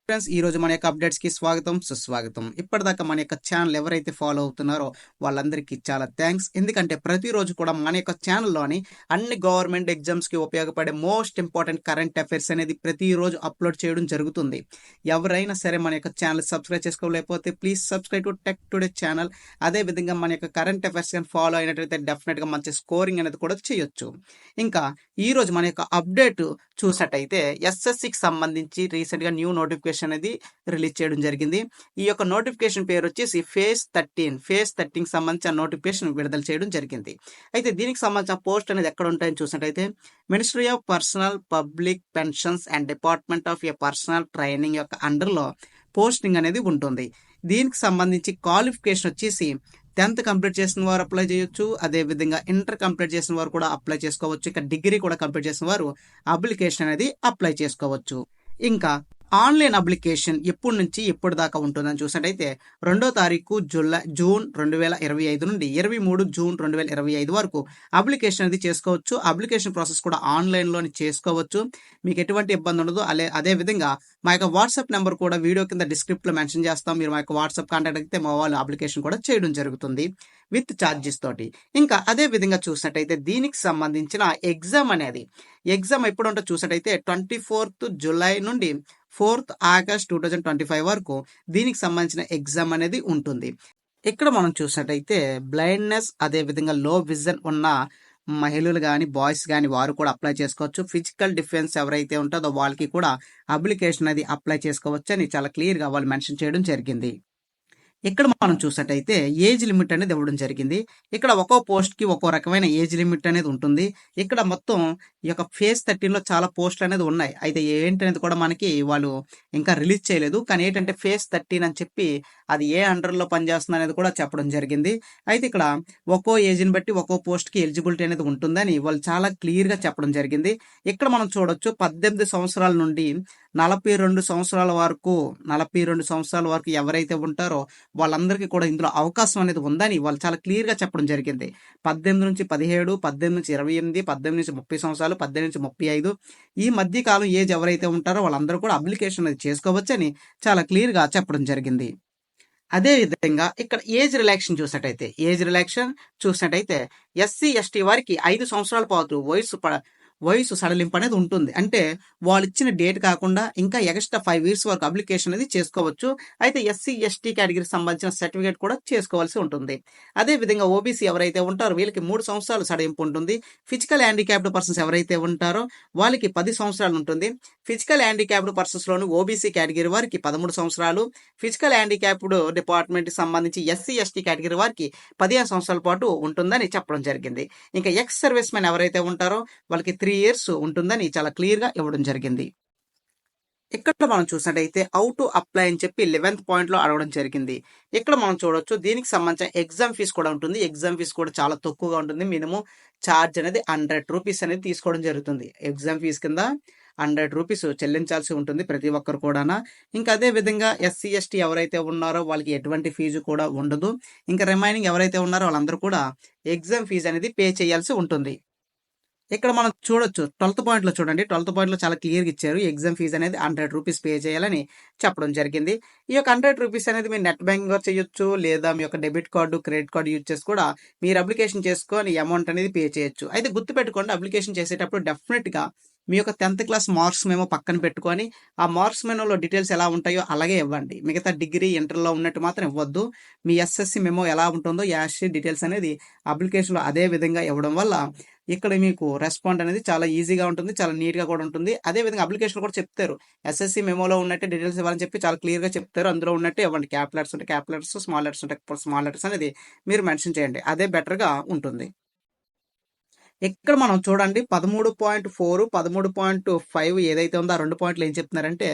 Friends, ఈ రోజు మన యొక్క అప్డేట్స్ కి స్వాగతం సుస్వాగతం. ఇప్పటిదాకా మన యొక్క ఛానల్ ఎవరైతే ఫాలో అవుతున్నారో వాళ్ళందరికీ చాలా థ్యాంక్స్. ఎందుకంటే ప్రతిరోజు కూడా మన యొక్క ఛానల్లోని అన్ని గవర్నమెంట్ ఎగ్జామ్స్ కి ఉపయోగపడే మోస్ట్ ఇంపార్టెంట్ కరెంట్ అఫైర్స్ అనేది ప్రతిరోజు అప్లోడ్ చేయడం జరుగుతుంది. ఎవరైనా సరే మన యొక్క ఛానల్ సబ్స్క్రైబ్ చేసుకోలేకపోతే please subscribe to Tech Today channel. అదే విధంగా మన యొక్క కరెంట్ అఫైర్స్ కానీ ఫాలో అయినట్లయితే డెఫినెట్ గా మంచి స్కోరింగ్ అనేది కూడా చేయొచ్చు. ఇంకా ఈ రోజు మన యొక్క అప్డేట్ చూసినట్టయితే ఎస్ఎస్సికి సంబంధించి రీసెంట్ గా న్యూ నోటిఫికేషన్ అనేది రిలీజ్ చేయడం జరిగింది. ఈ యొక్క నోటిఫికేషన్ పేరు వచ్చేసి ఫేజ్ 13 సంబంధించిన నోటిఫికేషన్ విడుదల చేయడం జరిగింది. అయితే దీనికి సంబంధించిన పోస్ట్ అనేది ఎక్కడ ఉంటాయని చూసినట్టయితే ministry of personal public pensions and department of A personal training యొక్క అండర్లో పోస్టింగ్ అనేది ఉంటుంది. దీనికి సంబంధించి క్వాలిఫికేషన్ వచ్చేసి 10th కంప్లీట్ చేసిన వారు అప్లై చేయొచ్చు. అదే విధంగా ఇంటర్ కంప్లీట్ చేసిన వారు కూడా అప్లై చేసుకోవచ్చు. ఇక డిగ్రీ కూడా కంప్లీట్ చేసిన వారు అప్లికేషన్ అనేది అప్లై చేసుకోవచ్చు. ఇంకా ఆన్లైన్ అప్లికేషన్ ఎప్పటి నుంచి ఎప్పటి దాకా ఉంటుందని చూసినట్టయితే 2వ తారీఖు జూన్ 2025 నుండి 23 జూన్ 2025 వరకు అప్లికేషన్ అనేది చేసుకోవచ్చు. అప్లికేషన్ ప్రాసెస్ కూడా ఆన్లైన్లోనే చేసుకోవచ్చు. మీకు ఎటువంటి ఇబ్బంది ఉండదు. అదే విధంగా మా యొక్క వాట్సాప్ నెంబర్ కూడా వీడియో కింద డిస్క్రిప్ట్లో మెన్షన్ చేస్తాం. మీరు మా యొక్క వాట్సాప్ కాంటాక్ట్ అయితే మా వాళ్ళు అప్లికేషన్ కూడా చేయడం జరుగుతుంది విత్ ఛార్జెస్ తోటి. ఇంకా అదే విధంగా చూసినట్టయితే దీనికి సంబంధించిన ఎగ్జామ్ ఎప్పుడు ఉంటుందో చూసినట్టయితే 24th జూలై నుండి 4th ఆగస్ట్ 2025 వరకు దీనికి సంబంధించిన ఎగ్జామ్ అనేది ఉంటుంది. ఇక్కడ మనం చూసినట్టయితే బ్లైండ్నెస్ అదే విధంగా లో విజన్ ఉన్న మహిళలు కానీ బాయ్స్ కానీ వారు కూడా అప్లై చేసుకోవచ్చు. ఫిజికల్ డిఫెన్స్ ఎవరైతే ఉంటుందో వాళ్ళకి కూడా అప్లికేషన్ అనేది అప్లై చేసుకోవచ్చు అని చాలా క్లియర్గా వాళ్ళు మెన్షన్ చేయడం జరిగింది. ఇక్కడ మనం చూసినట్టయితే ఏజ్ లిమిట్ అనేది ఇవ్వడం జరిగింది. ఇక్కడ ఒక్కో పోస్ట్కి ఒక్కో రకమైన ఏజ్ లిమిట్ అనేది ఉంటుంది. ఇక్కడ మొత్తం ఈ యొక్క ఫేజ్ 13లో చాలా పోస్టులు అనేది ఉన్నాయి. అయితే ఏంటనేది కూడా మనకి వాళ్ళు ఇంకా రిలీజ్ చేయలేదు. కానీ ఏంటంటే ఫేజ్ 13 అని చెప్పి అది ఏ అండర్లో పనిచేస్తుంది అనేది కూడా చెప్పడం జరిగింది. అయితే ఇక్కడ ఒక్కో ఏజ్ని బట్టి ఒక్కో పోస్ట్కి ఎలిజిబిలిటీ అనేది ఉంటుందని వాళ్ళు చాలా క్లియర్గా చెప్పడం జరిగింది. ఇక్కడ మనం చూడొచ్చు 18 సంవత్సరాల నుండి 42 సంవత్సరాల వరకు ఎవరైతే ఉంటారో వాళ్ళందరికీ కూడా ఇందులో అవకాశం అనేది ఉందని వాళ్ళు చాలా క్లియర్గా చెప్పడం జరిగింది. 18 నుంచి 17, 18 నుంచి 28, 18 నుంచి 30 సంవత్సరాలు, 18 నుంచి 35 ఈ మధ్య కాలం ఏజ్ ఎవరైతే ఉంటారో వాళ్ళందరూ కూడా అప్లికేషన్ అనేది చేసుకోవచ్చని చాలా క్లియర్గా చెప్పడం జరిగింది. అదే విధంగా ఇక్కడ ఏజ్ రిలాక్షన్ చూసినట్టయితే ఎస్సీ ఎస్టీ వారికి 5 సంవత్సరాల పాటు వయసు సడలింపు అనేది ఉంటుంది. అంటే వాళ్ళు ఇచ్చిన డేట్ కాకుండా ఇంకా ఎక్స్ట్రా 5 years వరకు అప్లికేషన్ అనేది చేసుకోవచ్చు. అయితే ఎస్సీ ఎస్టీ కేటగిరీకి సంబంధించిన సర్టిఫికేట్ కూడా చేసుకోవాల్సి ఉంటుంది. అదే విధంగా ఓబీసీ ఎవరైతే ఉంటారో వీళ్ళకి 3 సంవత్సరాలు సడలింపు ఉంటుంది. ఫిజికల్ హ్యాండిక్యాప్డ్ పర్సన్స్ ఎవరైతే ఉంటారో వాళ్ళకి 10 సంవత్సరాలు ఉంటుంది. ఫిజికల్ హ్యాండిక్యాప్డ్ పర్సన్స్లోని ఓబీసీ కేటగిరీ వారికి 13 సంవత్సరాలు, ఫిజికల్ హ్యాండిక్యాప్డ్ డిపార్ట్మెంట్కి సంబంధించి ఎస్సీ ఎస్టీ కేటగిరీ వారికి 15 సంవత్సరాల పాటు ఉంటుందని చెప్పడం జరిగింది. ఇంకా ఎక్స్ సర్వీస్ మెన్ ఎవరైతే ఉంటారో వాళ్ళకి 3 years ఉంటుందని చాలా క్లియర్గా ఇవ్వడం జరిగింది. ఇక్కడ మనం చూసినట్టయితే హౌ టు అప్లై అని చెప్పి 11th పాయింట్లో అడగడం జరిగింది. ఇక్కడ మనం చూడొచ్చు దీనికి సంబంధించిన ఎగ్జామ్ ఫీజు కూడా ఉంటుంది. ఎగ్జామ్ ఫీజు కూడా చాలా తక్కువగా ఉంటుంది. మినిమం ఛార్జ్ అనేది 100 రూపీస్ అనేది తీసుకోవడం జరుగుతుంది. ఎగ్జామ్ ఫీజు కింద 100 రూపీస్ చెల్లించాల్సి ఉంటుంది ప్రతి ఒక్కరు కూడా. ఇంకా అదే విధంగా ఎస్సీ ఎస్టీ ఎవరైతే ఉన్నారో వాళ్ళకి ఎటువంటి ఫీజు కూడా ఉండదు. ఇంకా రిమైనింగ్ ఎవరైతే ఉన్నారో వాళ్ళందరూ కూడా ఎగ్జామ్ ఫీజు అనేది పే చేయాల్సి ఉంటుంది. ఇక్కడ మనం చూడొచ్చు 12th పాయింట్లో చూడండి. 12th పాయింట్లో చాలా క్లియర్గా ఇచ్చారు. ఎగ్జామ్ ఫీజు అనేది 100 రూపీస్ పే చేయాలని చెప్పడం జరిగింది. ఈ యొక్క 100 రూపీస్ అనేది మీరు నెట్ బ్యాంకింగ్ చేయొచ్చు, లేదా మీ యొక్క debit card credit card use చేసి కూడా మీరు అప్లికేషన్ చేసుకొని అమౌంట్ అనేది పే చేయొచ్చు. అయితే గుర్తుపెట్టుకోండి, అప్లికేషన్ చేసేటప్పుడు డెఫినెట్గా మీ యొక్క 10th క్లాస్ మార్క్స్ మేము పక్కన పెట్టుకొని ఆ మార్క్స్ మెమోలో డీటెయిల్స్ ఎలా ఉంటాయో అలాగే ఇవ్వండి. మిగతా డిగ్రీ ఇంటర్లో ఉన్నట్టు మాత్రం ఇవ్వద్దు. మీ ఎస్ఎస్సి మెమో ఎలా ఉంటుందో యాష్ డీటెయిల్స్ అనేది అప్లికేషన్లో అదే విధంగా ఇవ్వడం వల్ల ఇక్కడ మీకు రెస్పాండ్ అనేది చాలా ఈజీగా ఉంటుంది, చాలా నీట్గా కూడా ఉంటుంది. అదేవిధంగా అప్లికేషన్ కూడా చెప్తారు, ఎస్ఎస్సి మెమోలో ఉన్నట్టే డీటెయిల్స్ ఇవ్వాలని చెప్పి చాలా క్లియర్గా చెప్తారు. అందులో ఉన్నట్టే ఇవ్వండి. క్యాప్ లెటర్స్ ఉంటే క్యాప్ లెటర్స్, స్మాల్ లెటర్స్ ఉంటే స్మాల్ లెటర్స్ అనేది మీరు మెన్షన్ చేయండి. అదే బెటర్గా ఉంటుంది. ఇక్కడ మనం చూడండి 13.4, 13.5 ఏదైతే ఉందో ఆ 2 పాయింట్లు ఏం చెప్తున్నారంటే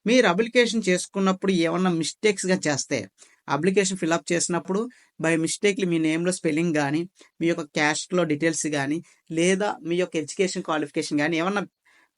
మీరు అప్లికేషన్ చేసుకున్నప్పుడు ఏమన్నా మిస్టేక్స్గా చేస్తే అప్లికేషన్ ఫిల్అప్ చేసినప్పుడు బై మిస్టేక్లీ మీ నేమ్లో స్పెల్లింగ్ కానీ, మీ యొక్క క్యాస్ట్లో డీటెయిల్స్ కానీ, లేదా మీ యొక్క ఎడ్యుకేషన్ క్వాలిఫికేషన్ కానీ ఏమన్నా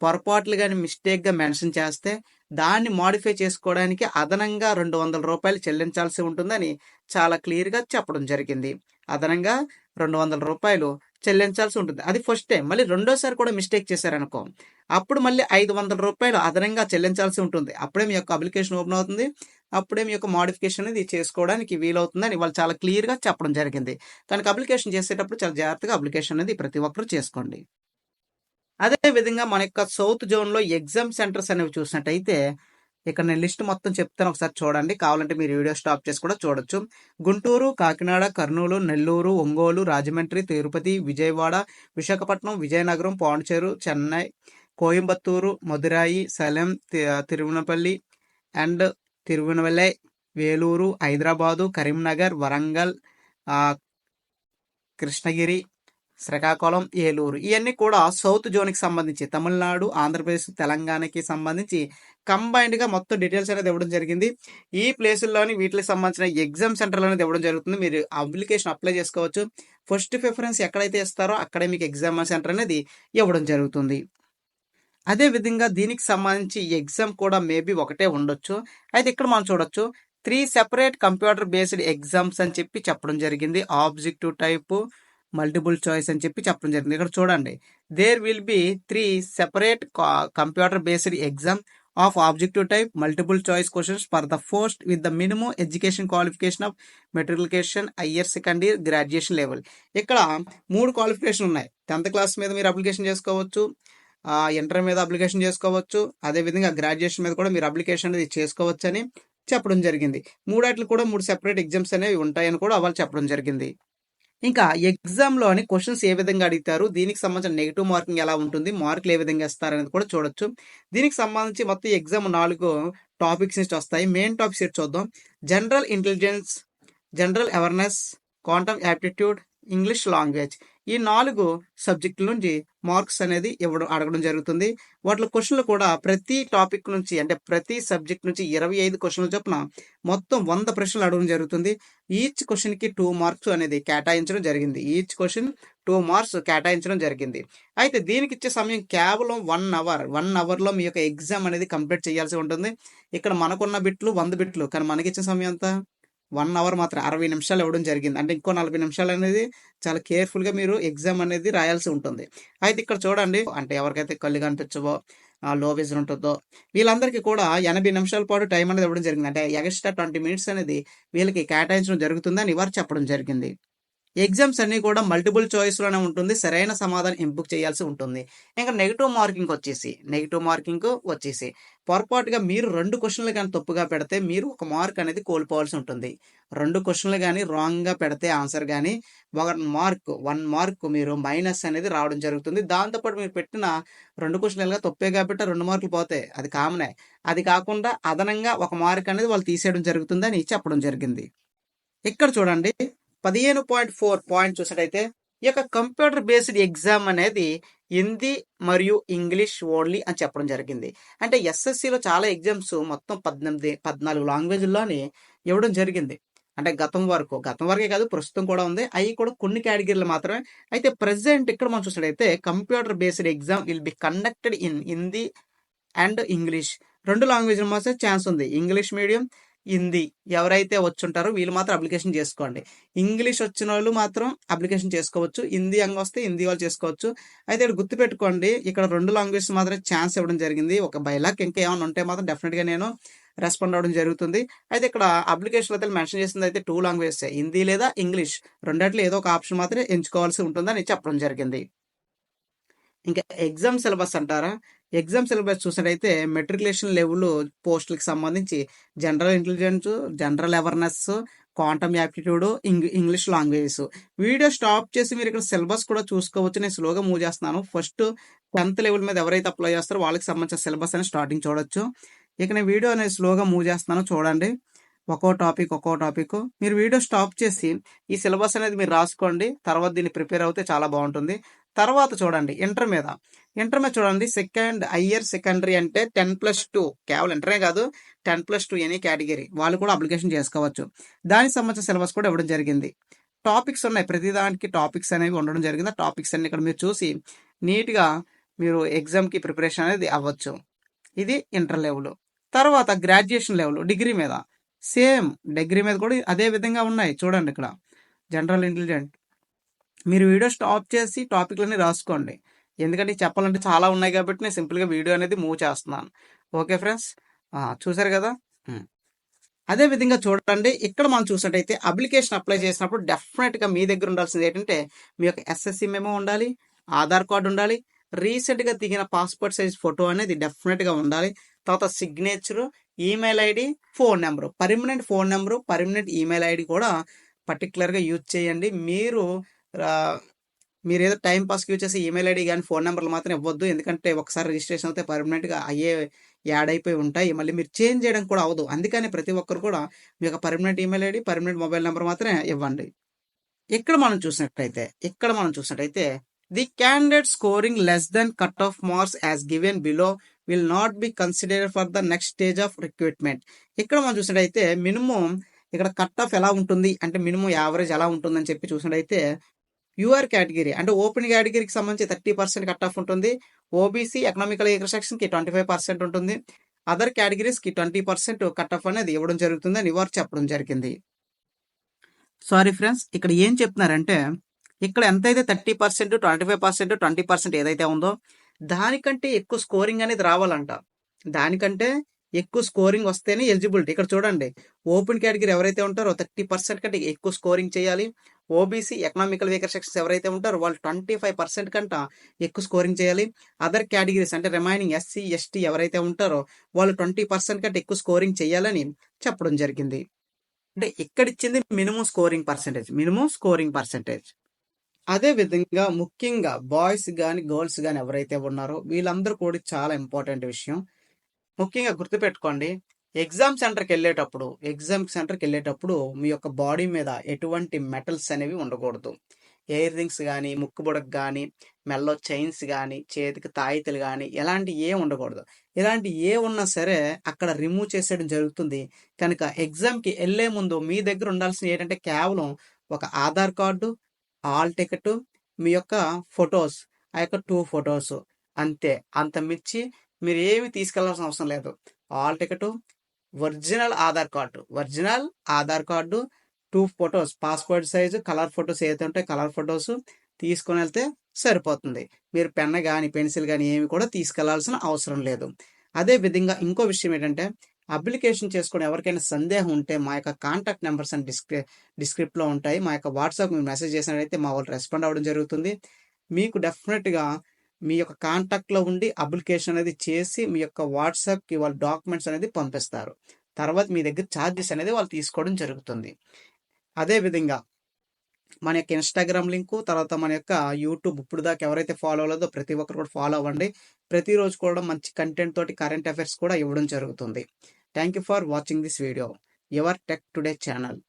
పొరపాట్లు కానీ మిస్టేక్గా మెన్షన్ చేస్తే దాన్ని మాడిఫై చేసుకోవడానికి అదనంగా 200 రూపాయలు చెల్లించాల్సి ఉంటుందని చాలా క్లియర్గా చెప్పడం జరిగింది. అదనంగా 200 రూపాయలు చెల్లించాల్సి ఉంటుంది. అది ఫస్ట్ టైం. మళ్ళీ రెండోసారి కూడా మిస్టేక్ చేశారనుకో, అప్పుడు మళ్ళీ రూ. 500 అదనంగా చెల్లించాల్సి ఉంటుంది. అప్పుడే మీ యొక్క అప్లికేషన్ ఓపెన్ అవుతుంది. అప్పుడే మీ యొక్క మోడిఫికేషన్ అనేది చేసుకోవడానికి వీలవుతుందని వాళ్ళు చాలా క్లియర్‌గా చెప్పడం జరిగింది. కనుక అప్లికేషన్ చేసేటప్పుడు చాలా జాగ్రత్తగా అప్లికేషన్ అనేది ప్రతి ఒక్కరు చేసుకోండి. అదే విధంగా మన యొక్క సౌత్ జోన్‌లో ఎగ్జామ్ సెంటర్స్ అనేవి చూసినట్టయితే, ఇక్కడ నేను లిస్ట్ మొత్తం చెప్తాను, ఒకసారి చూడండి. కావాలంటే మీరు వీడియో స్టాప్ చేసి కూడా చూడొచ్చు. గుంటూరు, కాకినాడ, కర్నూలు, నెల్లూరు, ఒంగోలు, రాజమండ్రి, తిరుపతి, విజయవాడ, విశాఖపట్నం, విజయనగరం, పాండిచేరు, చెన్నై, కోయంబత్తూరు, మదురాయి, సలెం, తిరువనపల్లి అండ్ తిరువనవెల్లై, వేలూరు, హైదరాబాదు, కరీంనగర్, వరంగల్, కృష్ణగిరి, శ్రీకాకుళం, ఏలూరు ఇవన్నీ కూడా సౌత్ జోన్‌కి సంబంధించి తమిళనాడు, ఆంధ్రప్రదేశ్, తెలంగాణకి సంబంధించి కంబైన్డ్‌గా మొత్తం డీటెయిల్స్ అనేది ఇవ్వడం జరిగింది. ఈ ప్లేసుల్లోని వీటికి సంబంధించిన ఎగ్జామ్ సెంటర్లు అనేది ఇవ్వడం జరుగుతుంది. మీరు అప్లికేషన్ అప్లై చేసుకోవచ్చు. ఫస్ట్ ప్రిఫరెన్స్ ఎక్కడైతే ఇస్తారో అక్కడే మీకు ఎగ్జామ్ సెంటర్ అనేది ఇవ్వడం జరుగుతుంది. అదే విధంగా దీనికి సంబంధించి ఎగ్జామ్ కూడా మేబీ ఒకటే ఉండొచ్చు. అయితే ఇక్కడ మనం చూడొచ్చు 3 సెపరేట్ కంప్యూటర్ బేస్డ్ ఎగ్జామ్స్ అని చెప్పడం జరిగింది. ఆబ్జెక్టివ్ టైప్, మల్టిపుల్ చాయిస్ అని చెప్పడం జరిగింది. ఇక్కడ చూడండి, there will be 3 separate computer based exam of objective type, multiple choice questions for the post with the minimum education qualification of matriculation, higher secondary, graduation level. ఇక్కడ 3 qualification ఉన్నాయి. 10th class మీద మీరు application చేసుకోవచ్చు, inter మీద application చేసుకోవచ్చు, అదేవిధంగా graduation మీద కూడా మీరు అప్లికేషన్ అనేది చేసుకోవచ్చు అని చెప్పడం జరిగింది. మూడాట్లు కూడా 3 సెపరేట్ ఎగ్జామ్స్ అనేవి ఉంటాయని కూడా వాళ్ళు చెప్పడం జరిగింది. ఇంకా ఎగ్జామ్‌లోని క్వెషన్స్ ఏ విధంగా అడుగుతారు, దీనికి సంబంధించిన నెగెటివ్ మార్కింగ్ ఎలా ఉంటుంది, మార్కులు ఏ విధంగా ఇస్తారనేది కూడా చూడొచ్చు. దీనికి సంబంధించి మొత్తం ఎగ్జామ్ 4 టాపిక్స్ నుంచి వస్తాయి. మెయిన్ టాపిక్స్ ఏంటి చూద్దాం. General intelligence, general awareness, quantum aptitude, English language. ఈ 4 సబ్జెక్టుల నుంచి మార్క్స్ అనేది అడగడం జరుగుతుంది. వాటిలో క్వశ్చన్లు కూడా ప్రతి టాపిక్ నుంచి అంటే ప్రతి సబ్జెక్ట్ నుంచి 25 క్వశ్చన్ల చొప్పున మొత్తం 100 ప్రశ్నలు అడగడం జరుగుతుంది. ఈచ్ క్వశ్చన్‌కి 2 మార్క్స్ అనేది కేటాయించడం జరిగింది. ఈచ్ క్వశ్చన్ 2 మార్క్స్ కేటాయించడం జరిగింది. అయితే దీనికి ఇచ్చే సమయం కేవలం 1 అవర్. 1 అవర్‌లో మీ యొక్క ఎగ్జామ్ అనేది కంప్లీట్ చేయాల్సి ఉంటుంది. ఇక్కడ మనకున్న బిట్లు 100 బిట్లు. కానీ మనకిచ్చే సమయం ఎంత? 1 అవర్ మాత్రం 60 నిమిషాలు ఇవ్వడం జరిగింది. అంటే ఇంకో 40 నిమిషాలు అనేది చాలా కేర్‌ఫుల్‌గా మీరు ఎగ్జామ్ అనేది రాయాల్సి ఉంటుంది. అయితే ఇక్కడ చూడండి, అంటే ఎవరికైతే కళ్ళు కనిపించవో, లో విజన్ ఉంటుందో వీళ్ళందరికీ కూడా 80 నిమిషాల పాటు టైం అనేది ఇవ్వడం జరిగింది. అంటే ఎక్స్‌ట్రా 20 మినిట్స్ అనేది వీళ్ళకి కేటాయించడం జరుగుతుందని వారు చెప్పడం జరిగింది. ఎగ్జామ్స్ అన్నీ కూడా మల్టిపుల్ చాయిస్‌లోనే ఉంటుంది. సరైన సమాధానం ఎంపిక చేయాల్సి ఉంటుంది. ఇంకా నెగెటివ్ మార్కింగ్ వచ్చేసి పొరపాటుగా మీరు 2 క్వెషన్‌లు గాని తప్పుగా పెడితే మీరు 1 మార్క్ అనేది కోల్పోవాల్సి ఉంటుంది. 2 క్వెషన్‌లు గాని రాంగ్‌గా పెడితే ఆన్సర్ గాని 1 మార్క్ మీరు మైనస్ అనేది రావడం జరుగుతుంది. దాంతో పాటు మీరు పెట్టిన 2 క్వెషన్‌లుగా తప్పే కాబట్టి 2 మార్కులు పోతాయి. అది కామనే. అది కాకుండా అదనంగా 1 మార్క్ అనేది వాళ్ళు తీసేయడం జరుగుతుందని చెప్పడం జరిగింది. ఇక్కడ చూడండి, 15.4 పాయింట్ చూసినట్టయితే ఈ యొక్క కంప్యూటర్ బేస్డ్ ఎగ్జామ్ అనేది హిందీ మరియు ఇంగ్లీష్ ఓన్లీ అని చెప్పడం జరిగింది. అంటే ఎస్ఎస్సిలో చాలా ఎగ్జామ్స్ మొత్తం 14 లాంగ్వేజ్‌ల్లోని ఇవ్వడం జరిగింది. అంటే గతం వరకే కాదు, ప్రస్తుతం కూడా ఉంది. అవి కూడా కొన్ని కేటగిరీలు మాత్రమే. అయితే ప్రెజెంట్ ఇక్కడ మనం చూసినట్టయితే computer based exam will be conducted in Hindi and English. 2 లాంగ్వేజ్‌లు మాత్రం ఛాన్స్ ఉంది. ఇంగ్లీష్ మీడియం, హిందీ ఎవరైతే వచ్చుంటారో వీళ్ళు మాత్రం అప్లికేషన్ చేసుకోండి. ఇంగ్లీష్ వచ్చిన వాళ్ళు మాత్రం అప్లికేషన్ చేసుకోవచ్చు. హిందీ వస్తే హిందీ వాళ్ళు చేసుకోవచ్చు. అయితే ఇక్కడ గుర్తుపెట్టుకోండి, ఇక్కడ 2 లాంగ్వేజెస్ మాత్రమే ఛాన్స్ ఇవ్వడం జరిగింది. ఒక బై లక్ ఇంకా ఏమైనా ఉంటే మాత్రం డెఫినెట్‌గా నేను రెస్పాండ్ అవ్వడం జరుగుతుంది. అయితే ఇక్కడ అప్లికేషన్‌లో అయితే మెన్షన్ చేసింది అయితే 2 లాంగ్వేజెసే, హిందీ లేదా ఇంగ్లీష్. రెండిట్లో ఏదో ఒక ఆప్షన్ మాత్రమే ఎంచుకోవాల్సి ఉంటుందని చెప్పడం జరిగింది. ఇంకా ఎగ్జామ్ సిలబస్ అంటారా? ఎగ్జామ్ సిలబస్ చూసినట్టయితే మెట్రికులేషన్ లెవెల్ పోస్టులకి సంబంధించి general intelligence, general awareness, quantum aptitude, English languages. Video stop చేసి మీరు ఇక్కడ సిలబస్ కూడా చూసుకోవచ్చు. నేను స్లోగా మూవ్ చేస్తున్నాను. ఫస్ట్ 10th లెవెల్ మీద ఎవరైతే అప్లై చేస్తారో వాళ్ళకి సంబంధించిన సిలబస్ అనేది స్టార్టింగ్ చూడొచ్చు. ఇక నేను వీడియో అనేది స్లోగా మూవ్ చేస్తున్నాను, చూడండి. ఒక్కో టాపిక్ మీరు వీడియో స్టాప్ చేసి ఈ సిలబస్ అనేది మీరు రాసుకోండి. తర్వాత దీన్ని ప్రిపేర్ అవుతే చాలా బాగుంటుంది. తర్వాత చూడండి ఇంటర్ మీద చూడండి, హయ్యర్ సెకండరీ అంటే 10+2 కేవలం ఇంటరే కాదు, 10+2 ఎనీ కేటగిరీ వాళ్ళు కూడా అప్లికేషన్ చేసుకోవచ్చు. దానికి సంబంధించిన సిలబస్ కూడా ఇవ్వడం జరిగింది. టాపిక్స్ ఉన్నాయి, ప్రతి దానికి టాపిక్స్ అనేవి ఉండడం జరిగింది. ఆ టాపిక్స్ అన్ని ఇక్కడ మీరు చూసి నీట్గా మీరు ఎగ్జామ్కి ప్రిపరేషన్ అనేది అవ్వచ్చు. ఇది ఇంటర్ లెవెల్. తర్వాత గ్రాడ్యుయేషన్ లెవెల్ డిగ్రీ మీద సేమ్, డిగ్రీ మీద కూడా అదే విధంగా ఉన్నాయి. చూడండి ఇక్కడ జనరల్ ఇంటెలిజెంట్, మీరు వీడియో స్టాప్ చేసి టాపిక్‌లన్నీ రాసుకోండి. ఎందుకంటే చెప్పాలంటే చాలా ఉన్నాయి కాబట్టి నేను సింపుల్‌గా వీడియో అనేది మూవ్ చేస్తున్నాను. Okay friends. చూసారు కదా! హ్మ్. అదే విధంగా చూడండి ఇక్కడ మనం చూసినట్టయితే అప్లికేషన్ అప్లై చేసినప్పుడు డెఫినెట్‌గా మీ దగ్గర ఉండాల్సింది ఏంటంటే మీ యొక్క ఎస్ఎస్‌సి మెమో ఉండాలి, ఆధార్ కార్డ్ ఉండాలి, రీసెంట్‌గా దిగిన పాస్‌పోర్ట్ సైజ్ ఫోటో అనేది డెఫినెట్‌గా ఉండాలి. తర్వాత signature, email ID, phone number, permanent phone number, permanent email ID కూడా పర్టిక్యులర్‌గా యూజ్ చేయండి. ఆహ్, మీరేదో టైమ్ పాస్‌కి యూజ్ చేసే ఈమెయిల్ ఐడీ గాని, ఫోన్ నంబర్‌లు మాత్రం ఇవ్వొద్దు. ఎందుకంటే ఒకసారి రిజిస్ట్రేషన్ అవుతే పర్మనెంట్‌గా అయ్యే యాడ్ అయిపోయి ఉంటాయి. మళ్ళీ మీరు చేంజ్ చేయడం కూడా అవ్వదు. అందుకని ప్రతి ఒక్కరు కూడా మీ యొక్క permanent email ID, permanent mobile number మాత్రమే ఇవ్వండి. ఇక్కడ మనం చూసినట్టయితే the candidate scoring less than cut off marks as given below will not be considered for the next stage of recruitment. ఇక్కడ మనం చూసినట్టయితే మినిమం ఇక్కడ కట్ ఆఫ్ ఎలా ఉంటుంది అంటే మినిమం యావరేజ్ ఎలా ఉంటుందని చెప్పి చూసినట్టయితే యూఆర్ కేటగిరీ అంటే ఓపెన్ కేటగిరీకి సంబంధించి 30% కట్ ఆఫ్ ఉంటుంది. ఓబీసీ ఎకనామికల్ వీకర్ సెక్షన్కి 25% ఉంటుంది. అదర్ కేటగిరీస్కి 20% కట్ ఆఫ్ అనేది ఇవ్వడం జరుగుతుందని ఇవాళ చెప్పడం జరిగింది. సారీ ఫ్రెండ్స్, ఇక్కడ ఏం చెప్తున్నారంటే ఇక్కడ ఎంతైతే 30%, 25%, 20% ఏదైతే ఉందో దానికంటే ఎక్కువ స్కోరింగ్ అనేది రావాలంట. దానికంటే ఎక్కువ స్కోరింగ్ వస్తేనే ఎలిజిబిలిటీ. ఇక్కడ చూడండి, ఓపెన్ కేటగిరీ ఎవరైతే ఉంటారో 30% కంటే ఎక్కువ స్కోరింగ్ చేయాలి. ఓబీసీ ఎకనామికల్ వీకర్ సెక్షన్స్ ఎవరైతే ఉంటారో వాళ్ళు 25% కంట ఎక్కువ స్కోరింగ్ చేయాలి. అదర్ కేటగిరీస్ అంటే రిమైనింగ్ ఎస్సీ, ఎస్టీ ఎవరైతే ఉంటారో వాళ్ళు 20% కంటే ఎక్కువ స్కోరింగ్ చేయాలని చెప్పడం జరిగింది. అంటే ఇక్కడ ఇచ్చింది మినిమం స్కోరింగ్ పర్సెంటేజ్. అదే విధంగా ముఖ్యంగా బాయ్స్ గాని, గర్ల్స్ గాని ఎవరైతే ఉన్నారో వీళ్ళందరూ కూడా చాలా ఇంపార్టెంట్ విషయం. ముఖ్యంగా గుర్తుపెట్టుకోండి. ఎగ్జామ్ సెంటర్‌కెళ్ళేటప్పుడు మీ యొక్క బాడీ మీద ఎటువంటి మెటల్స్ అనేవి ఉండకూడదు. ఇయర్ రింగ్స్ గాని, ముక్కు పుడక గాని, మెడలో చైన్స్ గాని, చేతికి తాయెత్తులు గాని ఇలాంటివి ఏం ఉండకూడదు. ఇలాంటివి ఏ ఉన్నా సరే అక్కడ రిమూవ్ చేసేయడం జరుగుతుంది. కనుక ఎగ్జామ్‌కి ఎళ్ళే ముందు మీ దగ్గర ఉండాల్సింది ఏంటంటే కేవలం ఒక ఆధార్ కార్డు, హాల్ టికెటు, మీ యొక్క ఫోటోస్, ఆ యొక్క 2 ఫోటోస్ అంతే. అంతకుమించి మీరేమి తీసుకెళ్లాల్సిన అవసరం లేదు. Hall ticket, original Aadhaar card, 2 photos, passport size colour photos ఏదైతే ఉంటాయో కలర్ ఫోటోస్ తీసుకొనెళ్తే సరిపోతుంది. మీరు పెన్ గాని, పెన్సిల్ గాని ఏమి కూడా తీసుకెళ్లాల్సిన అవసరం లేదు. అదే విధంగా ఇంకో విషయం ఏంటంటే అప్లికేషన్ చేసుకొని ఎవరికైనా సందేహం ఉంటే మా యొక్క కాంటాక్ట్ నంబర్స్ అని డిస్క్రిప్ట్‌లో ఉంటాయి. మా యొక్క వాట్సాప్ మీరు మెసేజ్ చేసినట్లయితే మా వాళ్ళు రెస్పాండ్ అవ్వడం జరుగుతుంది. మీకు డెఫినిట్‌గా మీ యొక్క కాంటాక్ట్‌లో ఉండి అప్లికేషన్ అనేది చేసి మీ యొక్క వాట్సాప్‌కి వాళ్ళు డాక్యుమెంట్స్ అనేది పంపిస్తారు. తర్వాత మీ దగ్గర చార్జెస్ అనేది వాళ్ళు తీసుకోవడం జరుగుతుంది. అదే విధంగా మన యొక్క ఇన్‌స్టాగ్రామ్ లింకు, తర్వాత మన యొక్క యూట్యూబ్ ఇప్పటిదాకా ఎవరైతే ఫాలో అవ్వలేదో ప్రతి ఒక్కరు కూడా ఫాలో అవ్వండి. ప్రతిరోజు కూడా మంచి కంటెంట్ తోటి కరెంట్ అఫైర్స్ కూడా ఇవ్వడం జరుగుతుంది. Thank you for watching this video. Your tech Today channel.